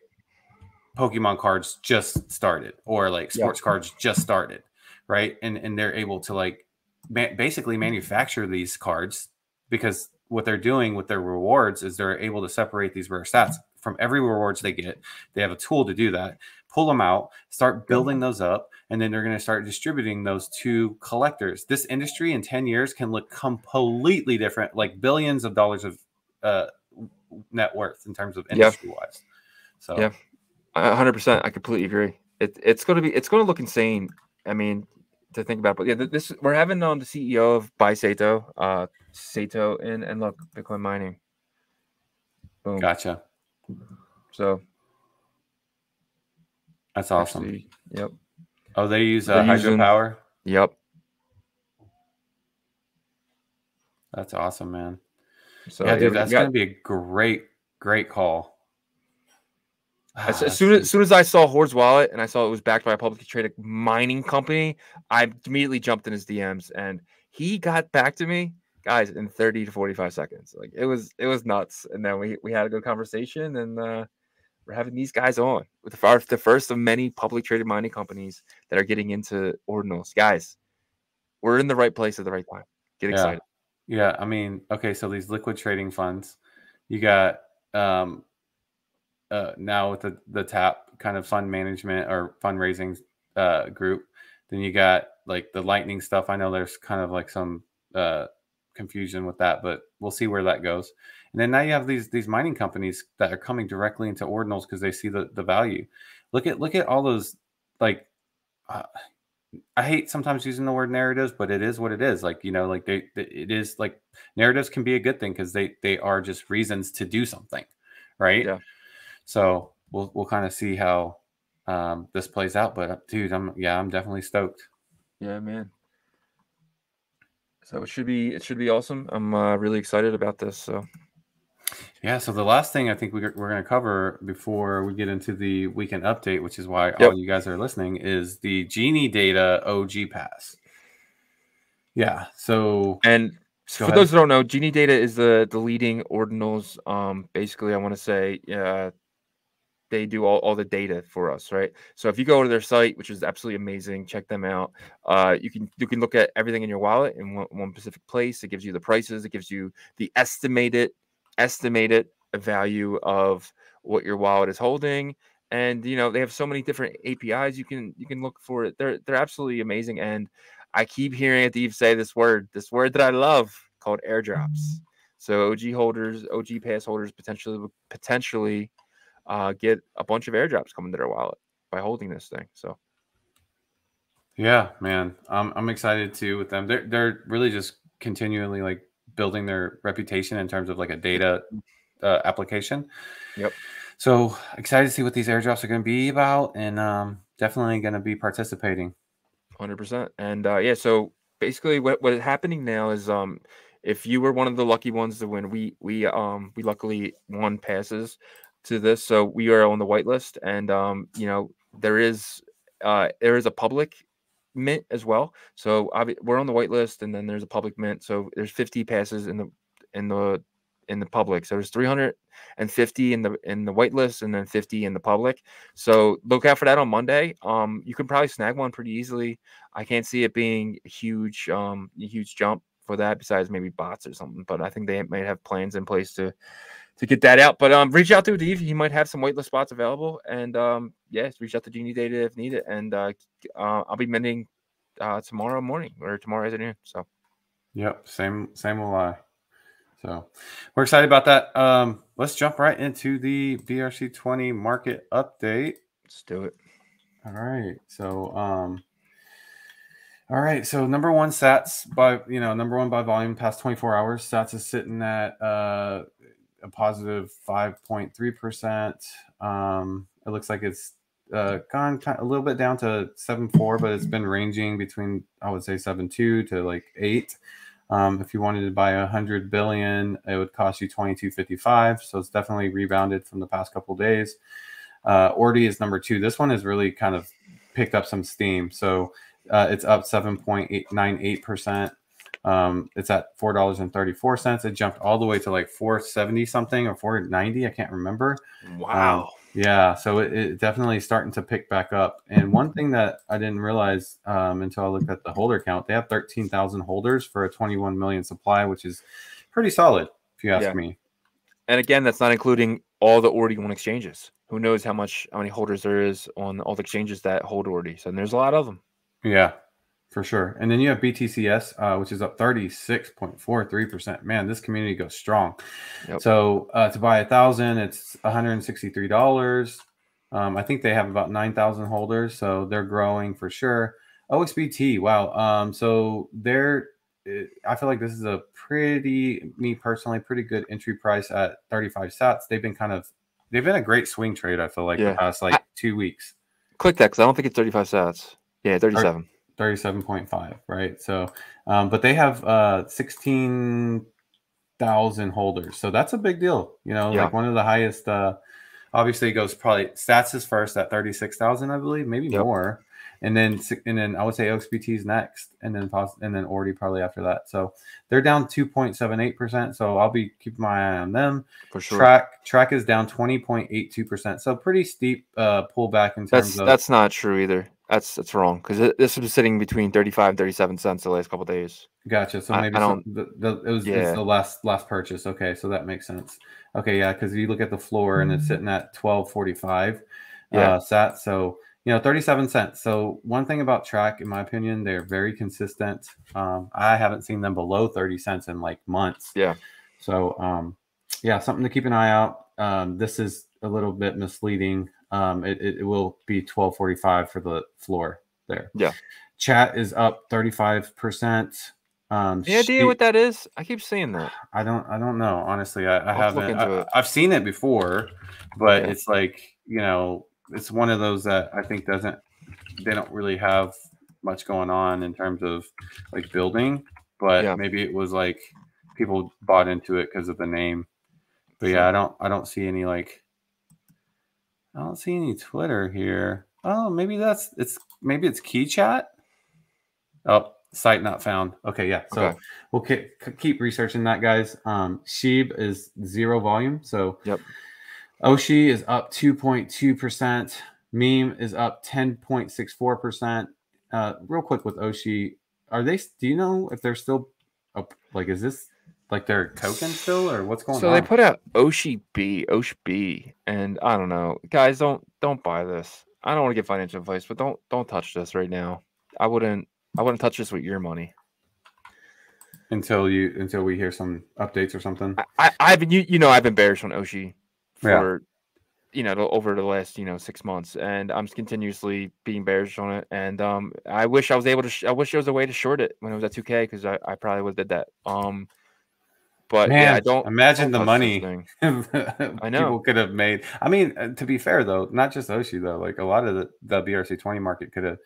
Speaker 2: Pokemon cards just started or like sports cards just started, right? And they're able to like basically manufacture these cards because what they're doing with their rewards is they're able to separate these rare stats from every rewards they get. They have a tool to do that, pull them out, start building those up, and then they're going to start distributing those to collectors. This industry in 10 years can look completely different, like billions of dollars of net worth in terms of industry wise. So
Speaker 3: yeah, 100%. I completely agree. It's going to look insane. I mean, to think about, but yeah, we're having the CEO of Sato and look, Bitcoin mining. Boom.
Speaker 2: Gotcha.
Speaker 3: So
Speaker 2: that's awesome.
Speaker 3: Actually, yep.
Speaker 2: Oh, they use hydropower.
Speaker 3: Yep.
Speaker 2: That's awesome, man.
Speaker 3: So
Speaker 2: yeah, dude, that's gonna be a great call.
Speaker 3: As soon as I saw Horde's wallet and I saw it was backed by a publicly traded mining company, I immediately jumped in his DMs and he got back to me, guys, in 30 to 45 seconds. Like it was nuts. And then we had a good conversation, and we're having these guys on with the first of many publicly traded mining companies that are getting into ordinals. Guys, we're in the right place at the right time. Get excited.
Speaker 2: Yeah, I mean, okay, so these liquid trading funds, you got now with the TAP kind of fund management or fundraising group, then you got like the Lightning stuff. I know there's kind of like some confusion with that, but we'll see where that goes. And then now you have these mining companies that are coming directly into ordinals because they see the value. Look at all those like. I hate sometimes using the word narratives, but it is what it is. Like, like it is like narratives can be a good thing because they are just reasons to do something, right?
Speaker 3: Yeah.
Speaker 2: So we'll kind of see how this plays out. But dude, I'm definitely stoked.
Speaker 3: Yeah, man. So it should be awesome. I'm really excited about this. So.
Speaker 2: Yeah, so the last thing I think we're going to cover before we get into the weekend update, which is why all you guys are listening, is the Genie Data OG Pass. Yeah, so...
Speaker 3: And for those who don't know, Genie Data is the leading ordinals. Basically, I want to say they do all the data for us, right? So if you go to their site, which is absolutely amazing, check them out. You can look at everything in your wallet in one specific place. It gives you the prices. It gives you the estimated value of
Speaker 1: what your wallet is holding. And they have so many different APIs you can look for it. They're absolutely amazing. And I keep hearing Eve say this word that I love called airdrops. So OG pass holders potentially get a bunch of airdrops coming to their wallet by holding this thing. So
Speaker 2: yeah, man, I'm excited too with them. They're really just continually like building their reputation in terms of like a data application.
Speaker 1: Yep.
Speaker 2: So excited to see what these airdrops are going to be about, and definitely going to be participating.
Speaker 1: 100%. And yeah, so basically what is happening now is if you were one of the lucky ones to win, we luckily won passes to this, so we are on the whitelist. And there is a public mint as well. So we're on the whitelist, and then there's a public mint. So there's 50 passes in the public. So there's 350 in the whitelist, and then 50 in the public. So look out for that on Monday. You can probably snag one pretty easily. I can't see it being a huge jump for that, besides maybe bots or something. But I think they might have plans in place to get that out. But reach out to Eve. He might have some whitelist spots available. And yes, reach out to Genie Data if needed. And I'll be minting tomorrow morning or tomorrow afternoon. So
Speaker 2: yep, same will I. So we're excited about that. Let's jump right into the BRC20 market update.
Speaker 1: Let's do it.
Speaker 2: All right. So number one sats number one by volume past 24 hours. Sats is sitting at a positive 5.3%. It looks like it's gone a little bit down to 7.4, but it's been ranging between, I would say, 7.2 to like 8. If you wanted to buy 100 billion, it would cost you 22.55. So it's definitely rebounded from the past couple of days. Ordi is number 2. This one has really kind of picked up some steam. So it's up 7.98%. It's at $4.34. It jumped all the way to like 470 something or 490. I can't remember.
Speaker 1: Wow.
Speaker 2: Yeah, so it definitely starting to pick back up. And one thing that I didn't realize until I looked at the holder count, they have 13,000 holders for a 21 million supply, which is pretty solid, if you ask me.
Speaker 1: And again, that's not including all the Ordi on exchanges. Who knows how many holders there is on all the exchanges that hold Ordi. So there's a lot of them.
Speaker 2: Yeah, for sure. And then you have BTCS, which is up 36.43%. Man, this community goes strong. Yep. So to buy 1,000, it's $163. I think they have about 9,000 holders, so they're growing for sure. OXBT, wow. So I feel like this is a me personally, pretty good entry price at 35 sats. They've been a great swing trade, I feel like, the past 2 weeks.
Speaker 1: Click that, because I don't think it's 35 sats. Yeah, 37.
Speaker 2: 37.5, right? So, but they have 16,000 holders. So that's a big deal. Like one of the highest, obviously it goes probably Stats is first at 36,000, I believe, maybe more. And then I would say OXBT is next, and then Ordi probably after that. So they're down 2.78%. So I'll be keeping my eye on them.
Speaker 1: For sure.
Speaker 2: Trac is down 20.82%. So pretty steep pullbach in terms of.
Speaker 1: That's not true either. That's wrong, because this was sitting between 35 and 37 cents the last couple of days.
Speaker 2: Gotcha. So maybe it's the last purchase. Okay, so that makes sense. Okay, yeah, because you look at the floor and it's sitting at 12.45 sat. So 37 cents. So one thing about Trac, in my opinion, they're very consistent. I haven't seen them below 30 cents in like months.
Speaker 1: Yeah.
Speaker 2: So something to keep an eye out. This is a little bit misleading. It will be 12.45 for the floor there.
Speaker 1: Yeah.
Speaker 2: Chat is up 35%.
Speaker 1: Any idea what that is? I keep seeing that.
Speaker 2: I don't know. Honestly, I haven't. I've seen it before, but it's like, it's one of those that I think they don't really have much going on in terms of like building, but maybe it was like people bought into it because of the name. But I don't see any I don't see any Twitter here. Oh, maybe it's Key Chat. Oh, site not found. Okay, yeah. So we'll keep researching that, guys. Sheeb is 0 volume. So Oshi is up 2.2%. Meme is up 10.64%. Real quick with Oshi, do you know if they're still up? Like, is this like their token still, or what's going on?
Speaker 1: So they put out Oshi B, and I don't know, guys. Don't buy this. I don't want to give financial advice, but don't touch this right now. I wouldn't touch this with your money
Speaker 2: until we hear some updates or something.
Speaker 1: I've been I've been bearish on Oshi for over the last 6 months, and I'm continuously being bearish on it. And I wish I was able to. I wish there was a way to short it when it was at 2K, because I probably would have did that. But
Speaker 2: man,
Speaker 1: yeah, I don't
Speaker 2: imagine
Speaker 1: don't
Speaker 2: the money
Speaker 1: I know
Speaker 2: people could have made. I mean, to be fair though, not just Oshi though. Like a lot of the BRC20 market could have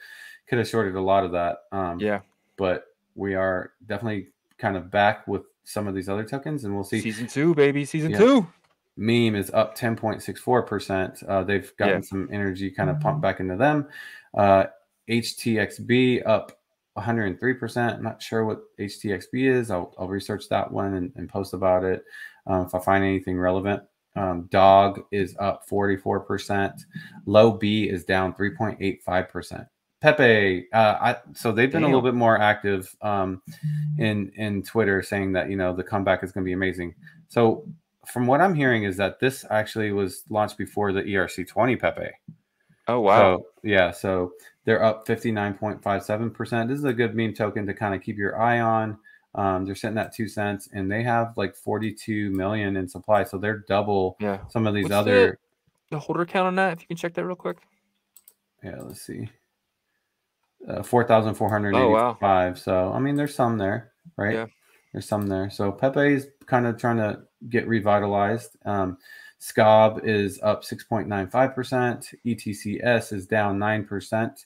Speaker 2: shorted a lot of that.
Speaker 1: Yeah,
Speaker 2: but we are definitely kind of back with some of these other tokens, and we'll see.
Speaker 1: Season 2, baby, Season 2.
Speaker 2: Meme is up 10.64%. They've gotten some energy kind of pumped back into them. HTXB up 103%. I'm not sure what HTXB is. I'll research that one and post about it if I find anything relevant. Dog is up 44%. Low B is down 3.85%. Pepe, so they've been a little bit more active in Twitter, saying that the comeback is going to be amazing. So from what I'm hearing is that this actually was launched before the ERC20 Pepe.
Speaker 1: Oh wow!
Speaker 2: So they're up 59.57%. This is a good meme token to kind of keep your eye on. They're sitting at 2 cents, and they have like 42 million in supply, so they're double some of these other.
Speaker 1: The holder count on that, if you can check that real quick.
Speaker 2: Yeah, let's see. 4,485.
Speaker 1: Oh, wow.
Speaker 2: So I mean, there's some there, right?
Speaker 1: Yeah,
Speaker 2: there's some there. So Pepe is kind of trying to get revitalized. SCOB is up 6.95%. ETCS is down 9%.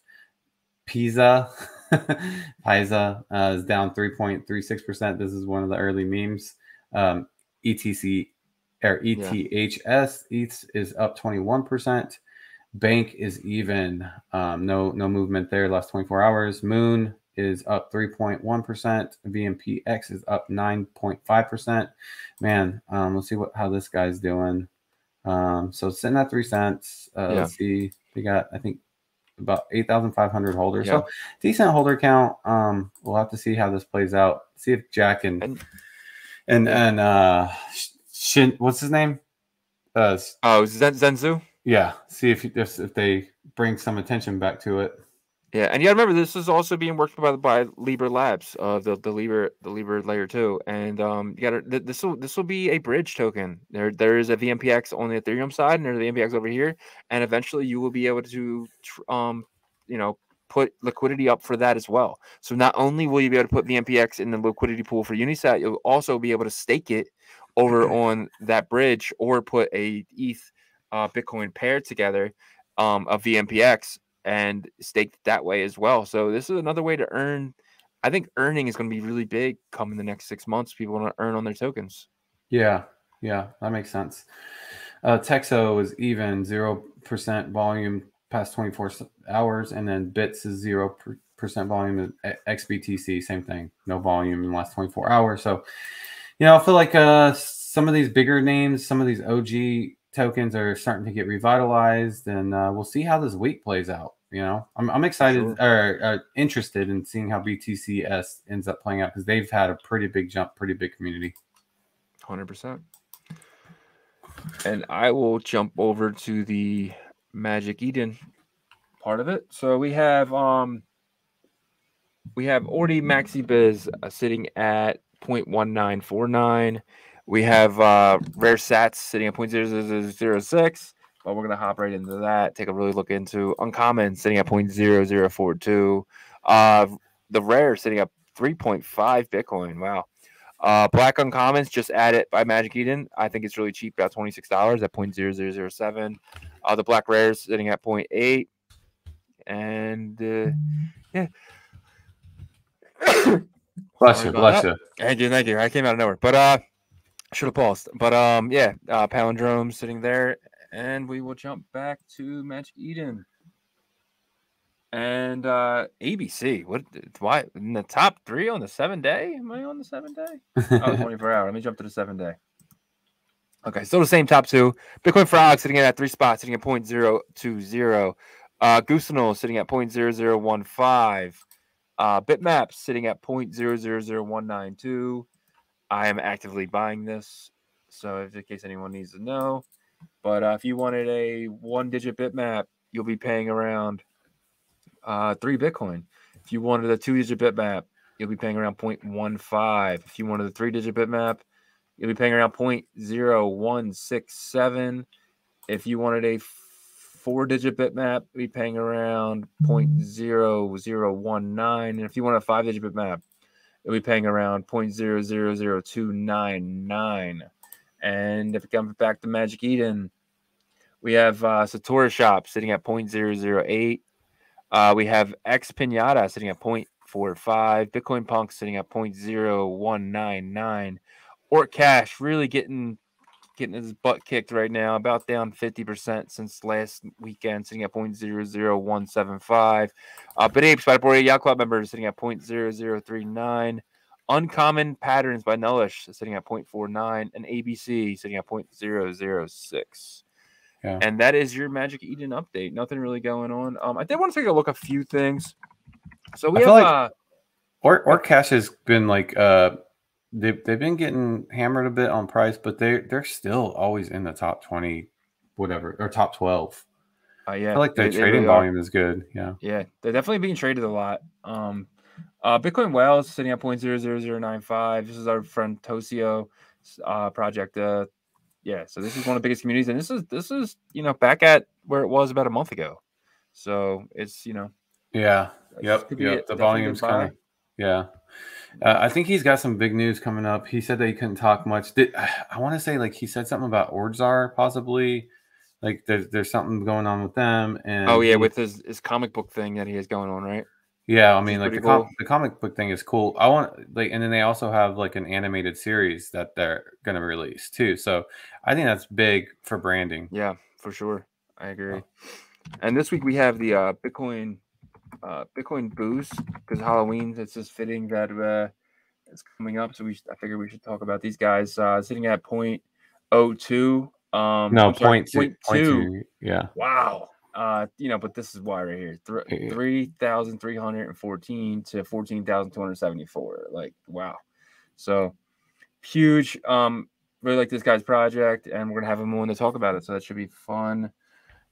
Speaker 2: Pisa is down 3.36%. This is one of the early memes. ETC or ETHS is up 21%. Bank is even. No movement there last 24 hours. Moon is up 3.1%. VMPX is up 9.5%. Man, let's see how this guy's doing. So sitting at 3 cents. Let's see. We got, I think, about 8,500 holders. So decent holder count. We'll have to see how this plays out. See if Jack and Shin, what's his name?
Speaker 1: Zenzu.
Speaker 2: Yeah. See if they bring some attention back to it.
Speaker 1: Yeah, and you gotta remember, this is also being worked by Libra Labs, the Libra layer 2, and this will be a bridge token. There is a VMPX on the Ethereum side, and there's a VMPX over here, and eventually you will be able to put liquidity up for that as well. So not only will you be able to put VMPX in the liquidity pool for Unisat, you'll also be able to stake it over on that bridge, or put a ETH Bitcoin pair together of VMPX and staked that way as well. So this is another way to earn. I think earning is going to be really big come in the next 6 months. People want to earn on their tokens.
Speaker 2: Yeah, that makes sense. Texo is even 0% volume past 24 hours, and then Bits is 0% volume. XBTC, same thing, no volume in the last 24 hours. So, I feel like some of these bigger names, some of these OG tokens are starting to get revitalized, and we'll see how this week plays out. I'm excited or interested in seeing how BTCS ends up playing out, because they've had a pretty big jump, pretty big community.
Speaker 1: 100%. And I will jump over to the Magic Eden part of it. So we have Ordi Maxi Biz sitting at 0.1949. We have Rare Sats sitting at 0.0006, but we're going to hop right into that, take a really look into Uncommon sitting at 0.0042. The Rare sitting at 3.5 Bitcoin. Wow. Black Uncommons just added by Magic Eden. I think it's really cheap, about $26 at 0.0007. The Black Rares sitting at 0.8. And yeah.
Speaker 2: Bless you.
Speaker 1: Thank you. I came out of nowhere. But should have paused. But Palindrome sitting there, and we will jump back to Magic Eden. And ABC, why in the top 3 on the 7-day? Am I on the 7-day? 24 hour. Let me jump to the 7-day. Okay, still the same top 2. Bitcoin Frog sitting at 3 spots, sitting at 0.020. Goosenol sitting at 0.0015. Bitmap sitting at 0.000192. I am actively buying this. So if in case anyone needs to know, but if you wanted a 1-digit bitmap, you'll be paying around 3 Bitcoin. If you wanted a 2-digit bitmap, you'll be paying around 0.15. If you wanted a 3-digit bitmap, you'll be paying around 0.0167. If you wanted a 4-digit bitmap, you'll be paying around 0.0019. And if you want a 5-digit bitmap, you'll be paying around 0.000299. And if it comes back to Magic Eden, we have Satori Shop sitting at 0.008. We have X Pinata sitting at 0.45. Bitcoin Punk sitting at 0.0199. Orc Cash really getting his butt kicked right now, about down 50% since last weekend, sitting at 0.00175. But Ape Spider Boy Yacht Club members sitting at 0.0039. Uncommon Patterns by Nullish sitting at 0.49, and ABC sitting at 0.006.
Speaker 2: Yeah.
Speaker 1: And that is your Magic Eden update. Nothing really going on. I did want to take a look at a few things. So we have
Speaker 2: Orc Cash has been like they've been getting hammered a bit on price, but they're still always in the top 20, whatever, or top 12.
Speaker 1: Yeah,
Speaker 2: I feel like their trading
Speaker 1: really
Speaker 2: volume is good. Yeah.
Speaker 1: Yeah, they're definitely being traded a lot. Bitcoin Whale is sitting at 0.00095. This is our friend Tosio project. Yeah, so this is one of the biggest communities, and this is back at where it was about a month ago. So it's
Speaker 2: Yeah. Yep. The volume's kind of I think he's got some big news coming up. He said that he couldn't talk much. I want to say like he said something about Ordzar possibly. Like there's something going on with them, and
Speaker 1: with his comic book thing that he has going on, right?
Speaker 2: Yeah, I mean, like the comic book thing is cool. I want and then they also have like an animated series that they're gonna release too. So I think that's big for branding.
Speaker 1: Yeah, for sure. I agree. And this week we have the Bitcoin boost because Halloween. It's just fitting that it's coming up. So I figure we should talk about these guys sitting at 0.02.
Speaker 2: No, 0.2. Yeah.
Speaker 1: Wow. But this is why right here, 3,314 to 14,274. Like, wow. So huge. Really like this guy's project, and we're gonna have him on to talk about it. So that should be fun.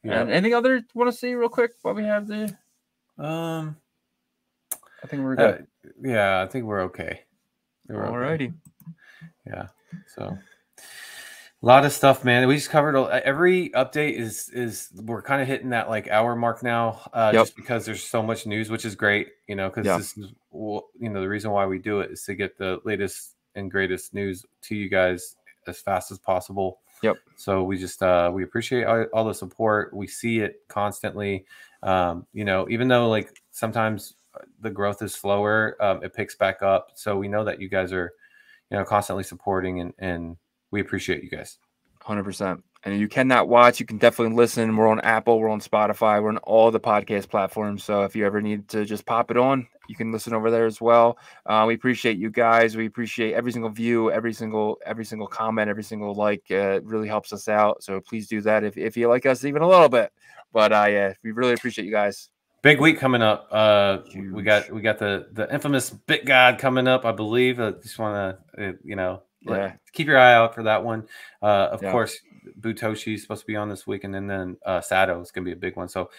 Speaker 1: Yeah. And anything other you want to see real quick while we have the? I think we're good.
Speaker 2: Yeah, I think we're okay.
Speaker 1: Alrighty.
Speaker 2: Yeah. So. A lot of stuff, man. We just covered every update is we're kind of hitting that like hour mark now, just because there's so much news, which is great, because this is the reason why we do it is to get the latest and greatest news to you guys as fast as possible.
Speaker 1: Yep.
Speaker 2: So we just we appreciate all the support. We see it constantly. Even though like sometimes the growth is slower, it picks back up. So we know that you guys are, constantly supporting and we appreciate you guys.
Speaker 1: 100%. And you cannot watch, you can definitely listen. We're on Apple, we're on Spotify, we're on all the podcast platforms. So if you ever need to just pop it on, you can listen over there as well. We appreciate you guys. We appreciate every single view, every single comment, every single like. It really helps us out. So please do that if you like us even a little bit. But we really appreciate you guys.
Speaker 2: Big week coming up. We got the infamous Bit God coming up, I believe. I just want to keep your eye out for that one. Of course, Butoshi's supposed to be on this week, and then Sato is going to be a big one. So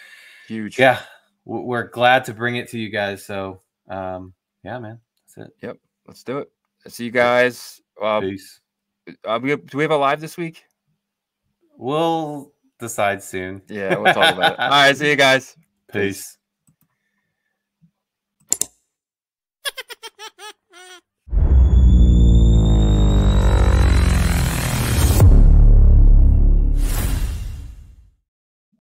Speaker 1: huge.
Speaker 2: Yeah, we're glad to bring it to you guys. So yeah, man, that's it.
Speaker 1: Yep, let's do it. See you guys.
Speaker 2: Peace.
Speaker 1: Do we have a live this week?
Speaker 2: We'll decide soon.
Speaker 1: Yeah, we'll talk about it. All right, see you guys.
Speaker 2: Peace.